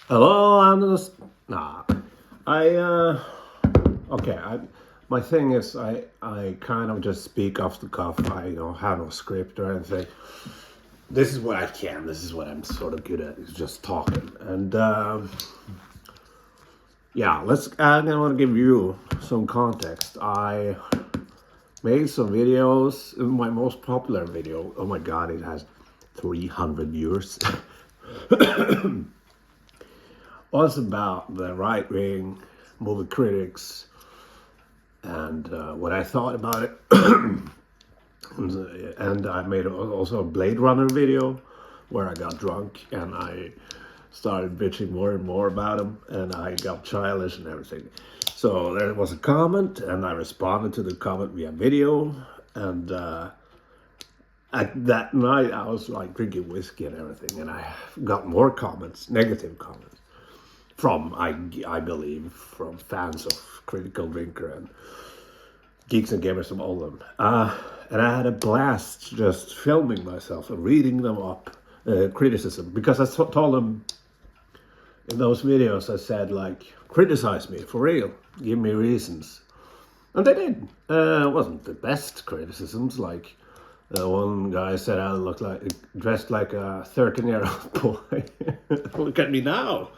Hello, I'm just nah. I okay. My thing is I kind of just speak off the cuff. I don't have no script or anything. This is what I can. This is what I'm sort of good at. Is just talking. And yeah, let's. I'm gonna want to give you some context. I made some videos. My most popular video. Oh my god, it has 300 views. Was about the right wing movie critics and what I thought about it. And I made also a Blade Runner video where I got drunk and I started bitching more and more about him, and I got childish and everything. So there was a comment, and I responded to the comment via video. And at that night, I was like drinking whiskey and everything, and I got more comments, negative comments from I believe from fans of Critical Drinker and geeks and gamers from all of them. And I had a blast just filming myself and reading them up criticism, because I told them in those videos, I said, like, criticize me for real, give me reasons, and they did. It wasn't the best criticisms. Like one guy said I looked like dressed like a 13-year-old boy. Look at me now.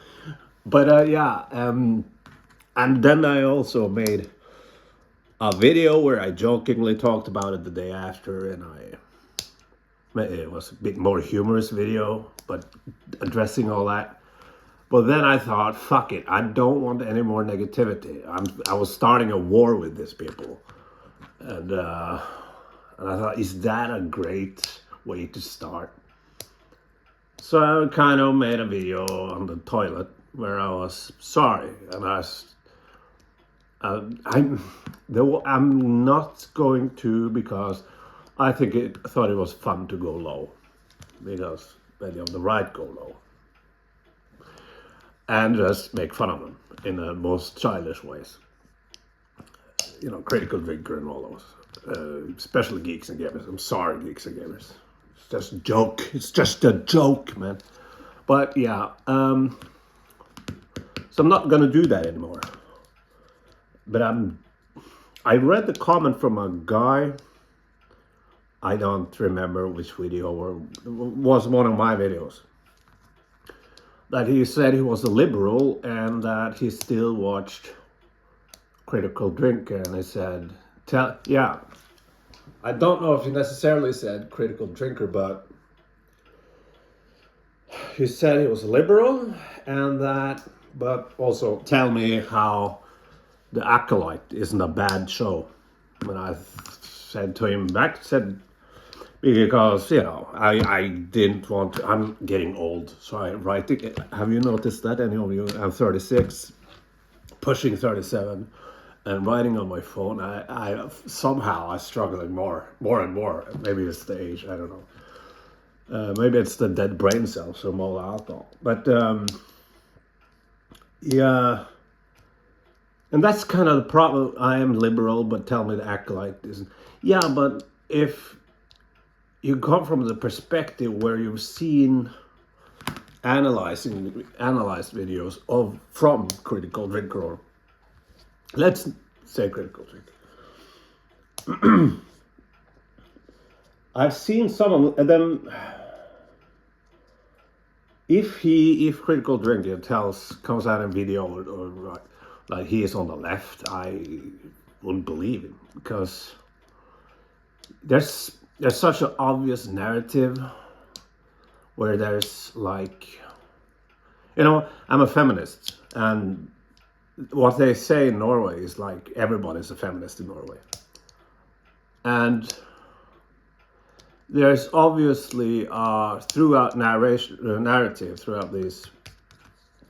But and then I also made a video where I jokingly talked about it the day after, and it was a bit more humorous video, but addressing all that. But then I thought, fuck it, I don't want any more negativity. I was starting a war with these people, and I thought, is that a great way to start? So I kind of made a video on the toilet where I was sorry, and I'm not going to, because I thought it was fun to go low, because many of the right go low, and just make fun of them in the most childish ways. You know, Critical Drinker and all those, especially Geeks and Gamers. I'm sorry, Geeks and Gamers. It's just a joke. It's just a joke, man. But yeah, so I'm not gonna do that anymore. But I read the comment from a guy. I don't remember which video, or was one of my videos, that he said he was a liberal and that he still watched Critical Drinker, and he said, yeah, I don't know if he necessarily said Critical Drinker, but he said he was a liberal, and that, but also tell me how The Acolyte isn't a bad show. And I said to him back, because, you know, I didn't want to, I'm getting old, so I write it. Have you noticed that, any of you? I'm 36, pushing 37, and writing on my phone, I somehow I'm struggling more and more. Maybe it's the age, I don't know. Maybe it's the dead brain cells from all the alcohol. But yeah, and that's kind of the problem. I am liberal, but tell me The Acolyte isn't. Yeah, but if you come from the perspective where you've seen analyzed videos from Critical Drinker, or let's say Critical Drinker, I've seen some of them. If Critical Drinker comes out in video, or like he is on the left, I wouldn't believe him, because there's such an obvious narrative where there's, like, you know, I'm a feminist, and what they say in Norway is like everybody's a feminist in Norway, and there's obviously throughout narrative throughout these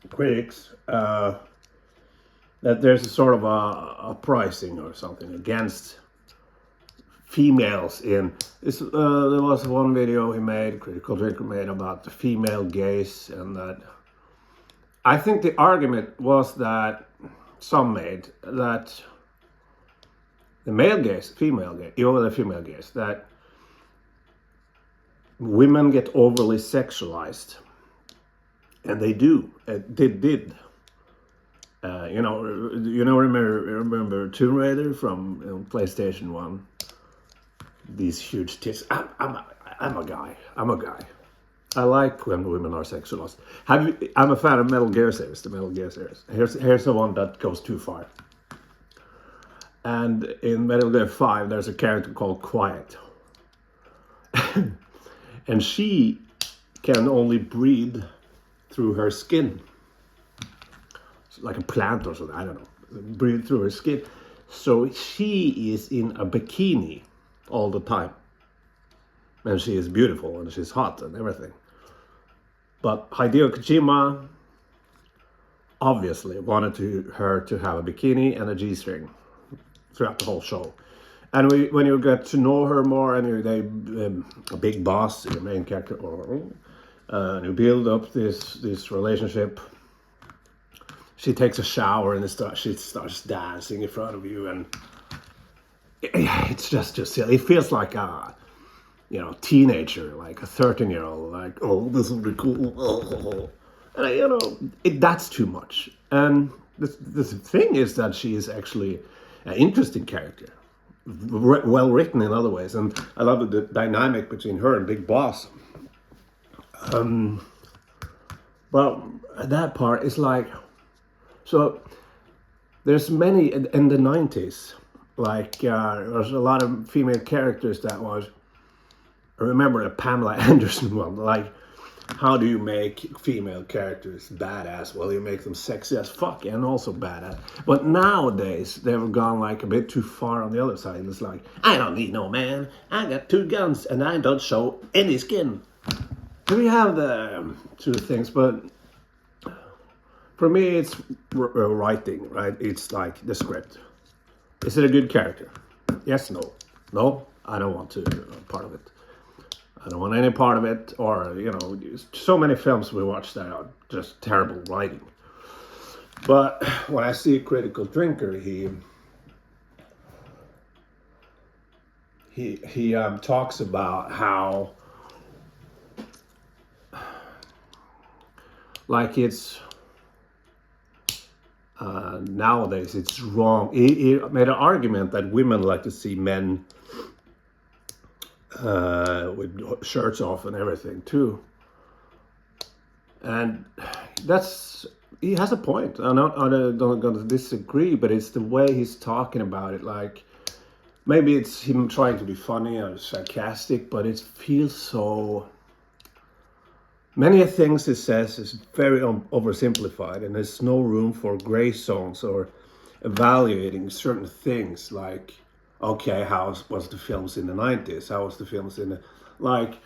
critics, that there's a sort of a pricing or something against females in this. There was one video Critical Drinker made, about the female gaze, and that I think the argument was that some made that the male gaze, female gaze, the female gaze, that women get overly sexualized and they do. Did. Remember Tomb Raider from PlayStation 1? These huge tits. I'm a guy. I like when women are sexualized. I'm a fan of Metal Gear series, the Metal Gear series. Here's the one that goes too far. And in Metal Gear 5, there's a character called Quiet. And she can only breathe through her skin. It's like a plant or something, I don't know. Breathe through her skin. So she is in a bikini all the time. And she is beautiful and she's hot and everything. But Hideo Kojima obviously wanted her to have a bikini and a G-string throughout the whole show. And when you get to know her more, and a big boss, your main character, and you build up this relationship, she takes a shower and she starts dancing in front of you, and it's just silly. It feels like a teenager, like a 13-year-old, like, oh, this will be cool. And that's too much. And the thing is that she is actually an interesting character, well written in other ways, and I love the dynamic between her and Big Boss. But that part is like, so there's many in the 90s, like there's a lot of female characters that was. I remember a Pamela Anderson one, like, how do you make female characters badass? Well, you make them sexy as fuck and also badass. But nowadays, they've gone like a bit too far on the other side. It's like, I don't need no man. I got 2 guns and I don't show any skin. So we have the 2 things, but for me, it's writing, right? It's like the script. Is it a good character? Yes, no. No, I don't want to be part of it. I don't want any part of it, or, so many films we watch that are just terrible writing. But when I see Critical Drinker, he talks about how, like, it's nowadays it's wrong. He made an argument that women like to see men with shirts off and everything too, and he has a point. I'm not going to disagree, but it's the way he's talking about it. Like, maybe it's him trying to be funny or sarcastic, but it feels so. Many things he says is very oversimplified, and there's no room for gray zones or evaluating certain things like, okay, how was the films in the 90s? How was the films in the, like,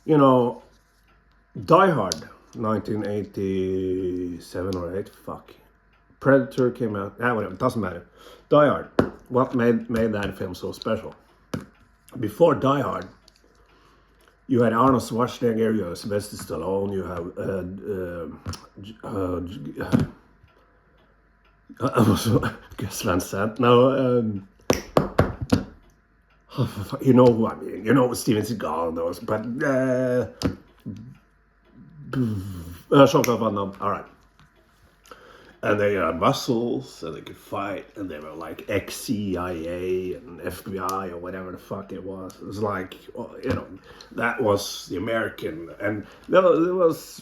Die Hard, 1987 or 8, fuck. Predator came out, whatever, it doesn't matter. Die Hard, what made that film so special? Before Die Hard, you had Arnold Schwarzenegger, you had Sylvester Stallone, you have Gus Van Sant. You know who I mean. Steven Seagal and those, but Jean-Claude Van Damme. All right. And they had muscles, and they could fight, and they were like ex-CIA and FBI or whatever the fuck it was. It was like, that was the American, and there was,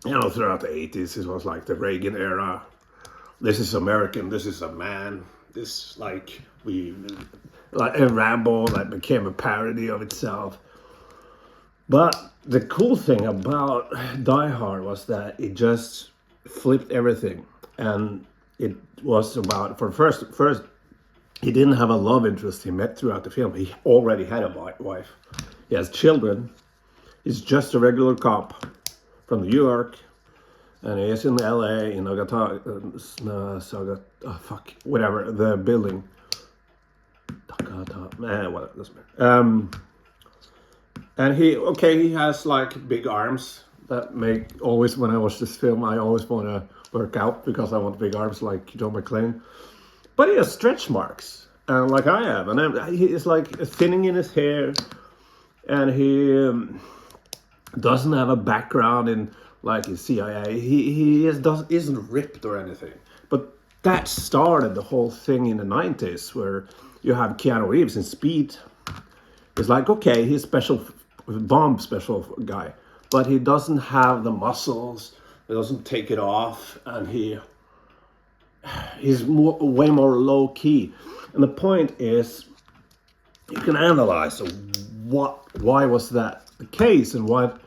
throughout the 80s, it was like the Reagan era. This is American. This is a man. This like a Rambo that became a parody of itself. But the cool thing about Die Hard was that it just flipped everything, and it was about, for first he didn't have a love interest he met throughout the film. He already had a wife. He has children. He's just a regular cop from New York, and he is in LA in whatever the building. And he has like big arms that make always, when I watch this film, I always want to work out because I want big arms like John McClane. But he has stretch marks, like I have, and he is like thinning in his hair, and he doesn't have a background in like in CIA. Isn't ripped or anything. But that started the whole thing in the 90s, where you have Keanu Reeves in Speed. It's like, okay, he's bomb special guy, but he doesn't have the muscles. He doesn't take it off, and he's way more low key. And the point is, you can analyze why was that the case, and what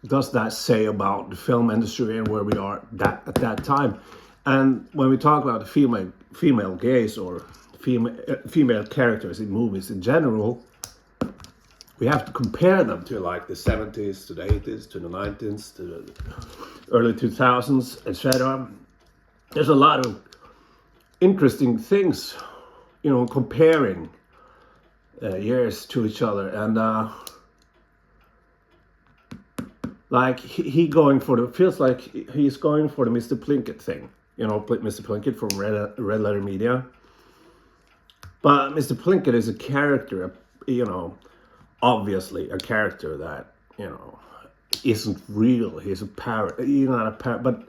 does that say about the film industry and where we are at that time. And when we talk about the female gaze or female characters in movies in general, we have to compare them to like the 70s, to the 80s, to the 90s, to the early 2000s, etc. There's a lot of interesting things, comparing years to each other, and like he going for the, feels like he's going for the Mr. Plinkett thing, Mr. Plinkett from Red Letter Media. But Mr. Plinkett is a character, obviously a character that isn't real. He's a parrot, not a parrot, but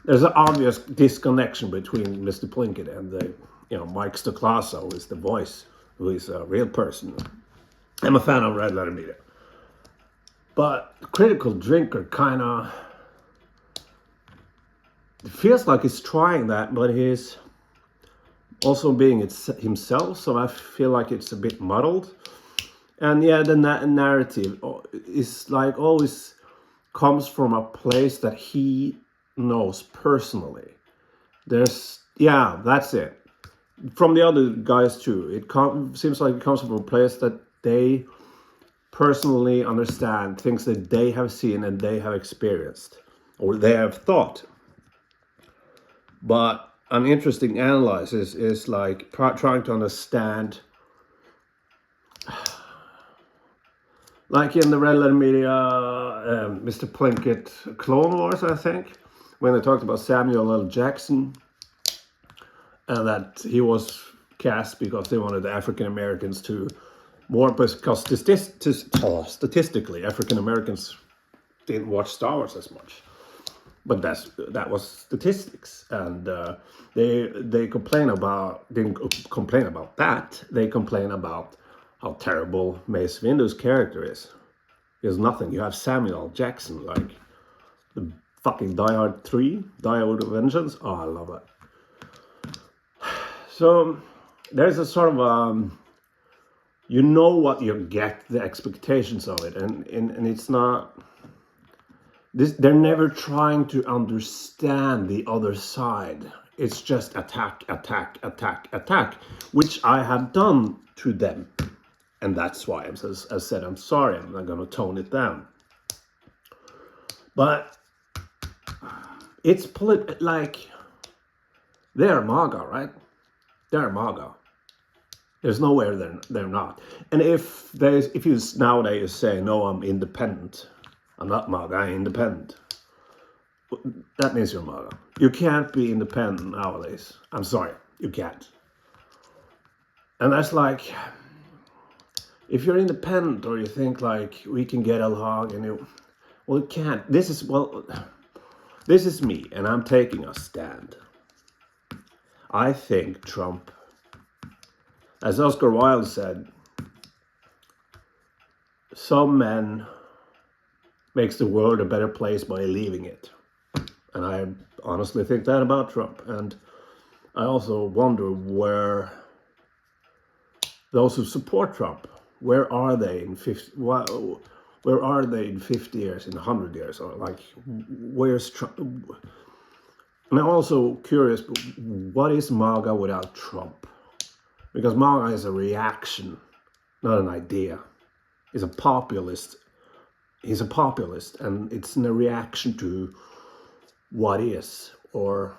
there's an obvious disconnection between Mr. Plinkett and the Mike Stoklaso, who is the voice, who is a real person. I'm a fan of Red Letter Media, but Critical Drinker kind of feels like he's trying that, but he's also being himself, so I feel like it's a bit muddled. And yeah, the narrative is like always comes from a place that he knows personally. That's it. From the other guys too, seems like it comes from a place that they personally understand, things that they have seen and they have experienced, or they have thought. But an interesting analysis is like trying to understand, like in the Red Letter Media, Mr. Plinkett Clone Wars, I think, when they talked about Samuel L. Jackson, and that he was cast because they wanted the African Americans to more, because statistically African Americans didn't watch Star Wars as much. But that was statistics, and they didn't complain about that. They complain about how terrible Mace Windu's character is. There's nothing. You have Samuel L. Jackson, like the fucking Die Hard 3, Die Hard with Vengeance. Oh, I love it. So there's a sort of what you get, the expectations of it, and it's not. They're never trying to understand the other side. It's just attack, attack, attack, attack, which I have done to them. And that's why I said, I'm sorry, I'm not going to tone it down. But it's like, they're MAGA, right? They're MAGA. There's nowhere they're not. And if you nowadays say, no, I'm independent, I'm not MAGA, I'm independent, that means you're MAGA. You can't be independent nowadays. I'm sorry, you can't. And that's like, if you're independent or you think like we can get along, and you can't. This is me, and I'm taking a stand. I think Trump, as Oscar Wilde said, some men makes the world a better place by leaving it. And I honestly think that about Trump. And I also wonder where those who support Trump, where are they in 50 years, in 100 years, or like, where's Trump? And I'm also curious, what is MAGA without Trump? Because MAGA is a reaction, not an idea. He's a populist, and it's in a reaction to what is, or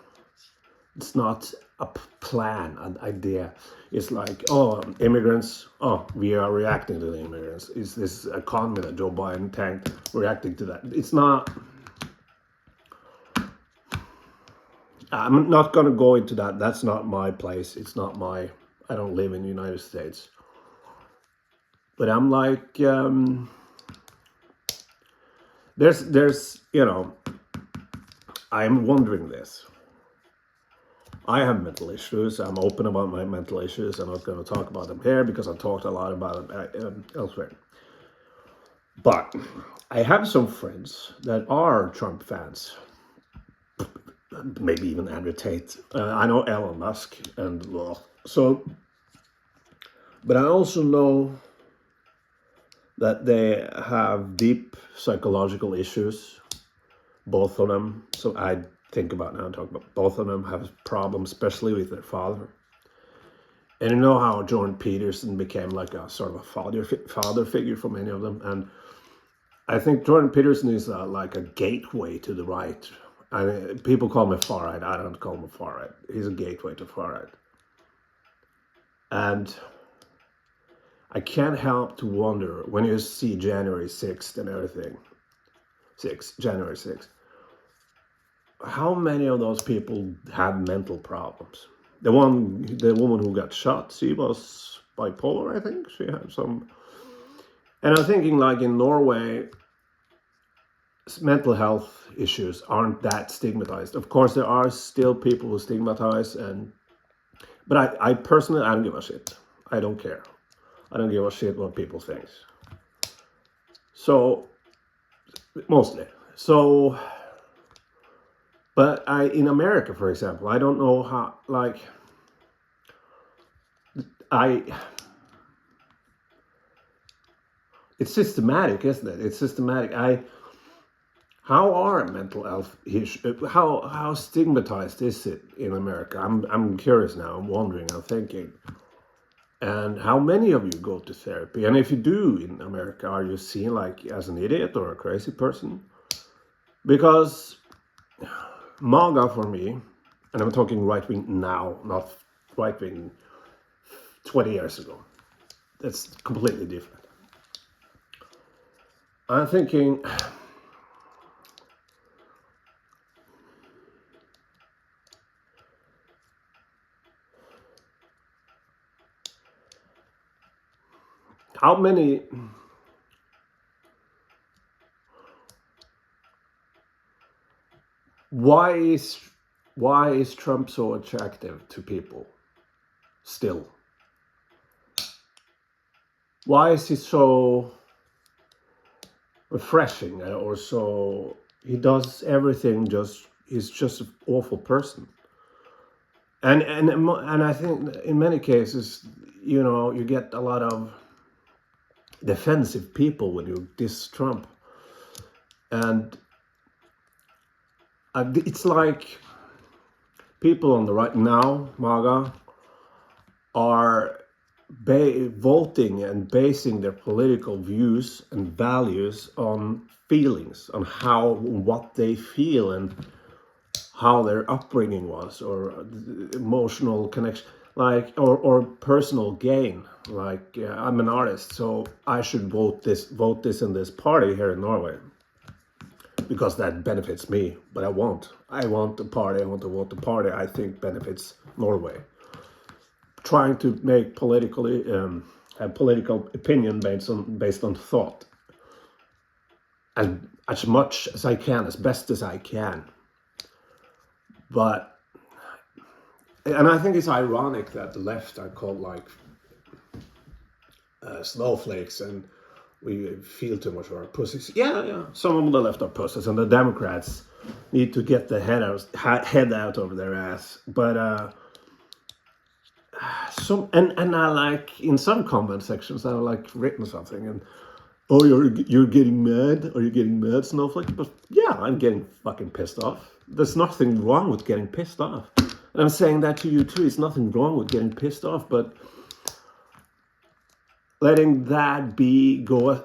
it's not a plan, an idea. It's like, immigrants, we are reacting to the immigrants. Is this economy that Joe Biden tanked reacting to that? It's not. I'm not going to go into that. That's not my place. It's not I don't live in the United States. But I'm like, there's I'm wondering this. I have mental issues. I'm open about my mental issues. I'm not going to talk about them here because I've talked a lot about them elsewhere. But I have some friends that are Trump fans, maybe even Andrew Tate. I know Elon Musk, and but I also know that they have deep psychological issues, both of them. So I think about now and talk about both of them have problems, especially with their father. And you know how Jordan Peterson became like a sort of a father figure for many of them, and I think Jordan Peterson is like a gateway to the right. I mean, people call him far right. I don't call him far right. He's a gateway to far right. And I can't help to wonder when you see January 6th and everything, January 6th, how many of those people have mental problems? The woman who got shot, she was bipolar, I think. She had some. And I'm thinking, like in Norway, mental health issues aren't that stigmatized. Of course, there are still people who stigmatize, but I personally, I don't give a shit. I don't care. I don't give a shit what people think. So, mostly. So, but in America, for example, I don't know how, like, it's systematic, isn't it? It's systematic. How are mental health issues? How stigmatized is it in America? I'm curious now. I'm wondering. I'm thinking. And how many of you go to therapy? And if you do in America, are you seen like as an idiot or a crazy person? Because maga for me, and I'm talking right wing now, not right wing 20 years ago. That's completely different. I'm thinking. How many why is Trump so attractive to people still? Why is he so refreshing or so he does everything he's just an awful person? And I think in many cases, you get a lot of defensive people when you diss Trump. And it's like people on the right now, MAGA, are voting and basing their political views and values on feelings, on what they feel and how their upbringing was, or emotional connection, like or personal gain. Like I'm an artist, so I should vote this in this party here in Norway because that benefits me. But I won't. I want the party. I want to vote the party I think benefits Norway. Trying to make have political opinion based on thought as much as I can, as best as I can. And I think it's ironic that the left are called like snowflakes, and we feel too much for our pussies. Yeah. Some of the left are pussies, and the Democrats need to get the head out over their ass. But and I like in some comment sections I like written something and you're getting mad. Are you getting mad, snowflake? But yeah, I'm getting fucking pissed off. There's nothing wrong with getting pissed off. And I'm saying that to you too. There's nothing wrong with getting pissed off, but letting that go.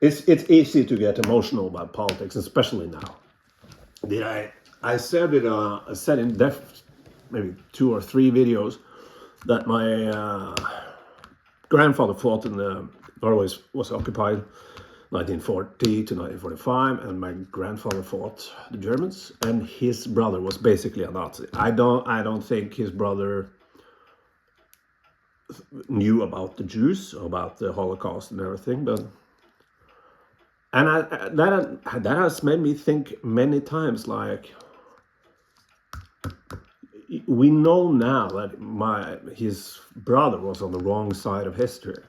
It's easy to get emotional about politics, especially now. I said it. I said in maybe 2 or 3 videos that my grandfather fought in Norway was occupied 1940 to 1945, and my grandfather fought the Germans, and his brother was basically a Nazi. I don't think his brother knew about the Jews, about the Holocaust and everything, but And that has made me think many times, like, we know now that his brother was on the wrong side of history.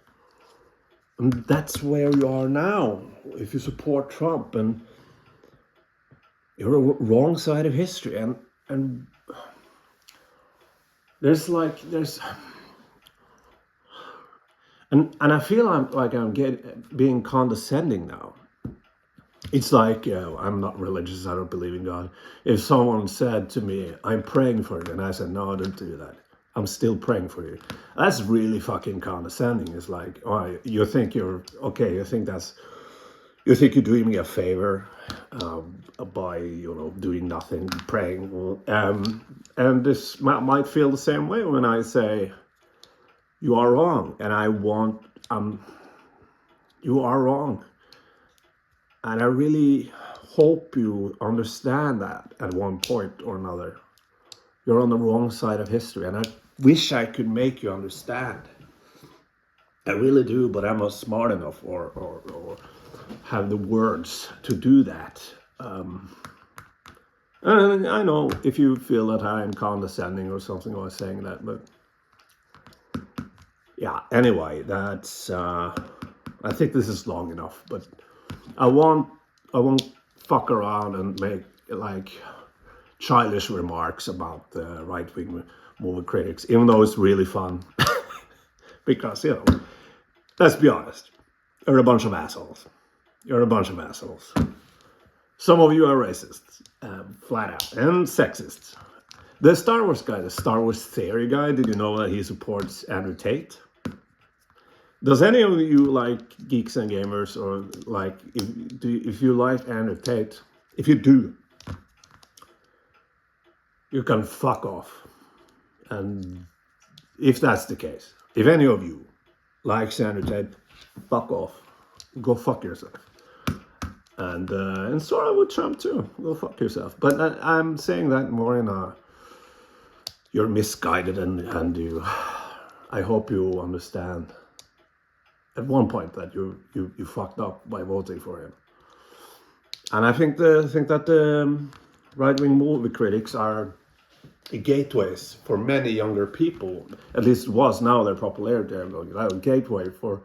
And that's where you are now. If you support Trump, and you're on the wrong side of history, and there's and I feel I'm being condescending now. It's like, I'm not religious, I don't believe in God. If someone said to me, I'm praying for you, and I said, no, I don't do that, I'm still praying for you, that's really fucking condescending. It's like, oh, you think you're okay, you think you're doing me a favor by, doing nothing, praying. And this might feel the same way when I say, you are wrong, and you are wrong. And I really hope you understand that at one point or another. You're on the wrong side of history. And I wish I could make you understand. I really do, but I'm not smart enough or have the words to do that. And I know if you feel that I'm condescending or something while saying that, but yeah, anyway, that's, I think this is long enough, but I won't fuck around and make like childish remarks about the right-wing movie critics, even though it's really fun. Because, let's be honest, you're a bunch of assholes. You're a bunch of assholes. Some of you are racists, flat out, and sexists. The Star Wars guy, the Star Wars theory guy, did you know that he supports Andrew Tate? Does any of you like geeks and gamers, or like, if you like Andrew Tate, if you do, you can fuck off. And if that's the case, if any of you likes Andrew Tate, fuck off. Go fuck yourself. And sort of with Trump too. Go fuck yourself. But I'm saying that more in a, you're misguided, and you, I hope you understand at one point that you fucked up by voting for him. And I think that the right-wing movie critics are gateways for many younger people. At least it was. Now their popularity are going out. A gateway for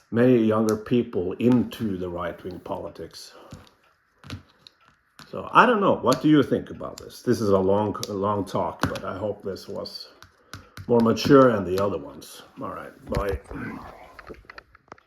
many younger people into the right-wing politics. So I don't know. What do you think about this? This is a long talk, but I hope this was more mature than the other ones. All right, bye.